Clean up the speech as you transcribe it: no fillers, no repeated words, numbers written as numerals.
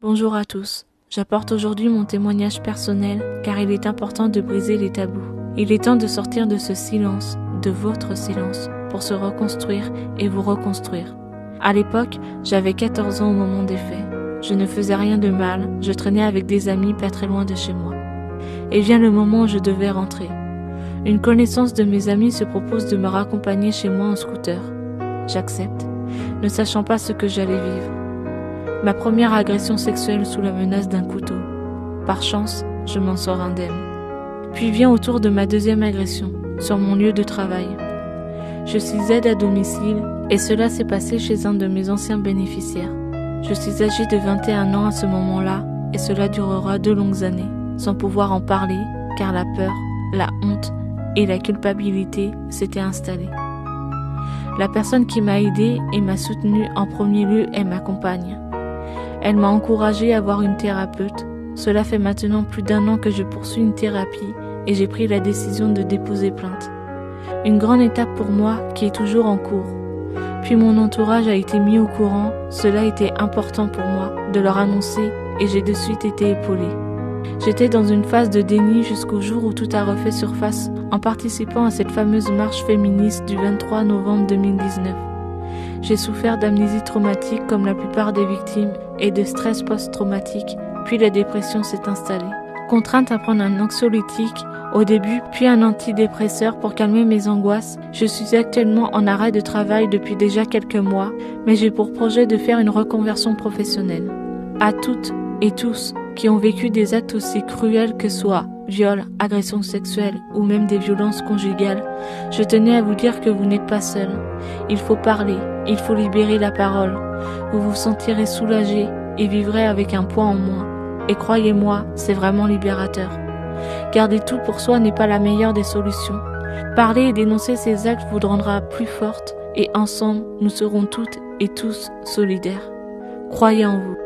Bonjour à tous. J'apporte aujourd'hui mon témoignage personnel car il est important de briser les tabous. Il est temps de sortir de ce silence, de votre silence, pour se reconstruire et vous reconstruire. À l'époque, j'avais 14 ans au moment des faits. Je ne faisais rien de mal, je traînais avec des amis pas très loin de chez moi. Et vient le moment où je devais rentrer. Une connaissance de mes amis se propose de me raccompagner chez moi en scooter. J'accepte, ne sachant pas ce que j'allais vivre. Ma première agression sexuelle sous la menace d'un couteau. Par chance, je m'en sors indemne. Puis vient au tour de ma deuxième agression, sur mon lieu de travail. Je suis aide à domicile et cela s'est passé chez un de mes anciens bénéficiaires. Je suis âgée de 21 ans à ce moment-là et cela durera 2 longues années, sans pouvoir en parler car la peur, la honte et la culpabilité s'étaient installées. La personne qui m'a aidée et m'a soutenue en premier lieu est ma compagne. Elle m'a encouragée à voir une thérapeute. Cela fait maintenant plus d'1 an que je poursuis une thérapie et j'ai pris la décision de déposer plainte. Une grande étape pour moi qui est toujours en cours. Puis mon entourage a été mis au courant, cela était important pour moi de leur annoncer et j'ai de suite été épaulée. J'étais dans une phase de déni jusqu'au jour où tout a refait surface en participant à cette fameuse marche féministe du 23 novembre 2019. J'ai souffert d'amnésie traumatique comme la plupart des victimes et de stress post-traumatique, puis la dépression s'est installée. Contrainte à prendre un anxiolytique au début, puis un antidépresseur pour calmer mes angoisses, je suis actuellement en arrêt de travail depuis déjà quelques mois, mais j'ai pour projet de faire une reconversion professionnelle. À toutes et tous qui ont vécu des actes aussi cruels que soient viol, agression sexuelle ou même des violences conjugales, je tenais à vous dire que vous n'êtes pas seul. Il faut parler, il faut libérer la parole. Vous vous sentirez soulagé et vivrez avec un poids en moins. Et croyez-moi, c'est vraiment libérateur. Garder tout pour soi n'est pas la meilleure des solutions. Parler et dénoncer ces actes vous rendra plus forte et ensemble, nous serons toutes et tous solidaires. Croyez en vous.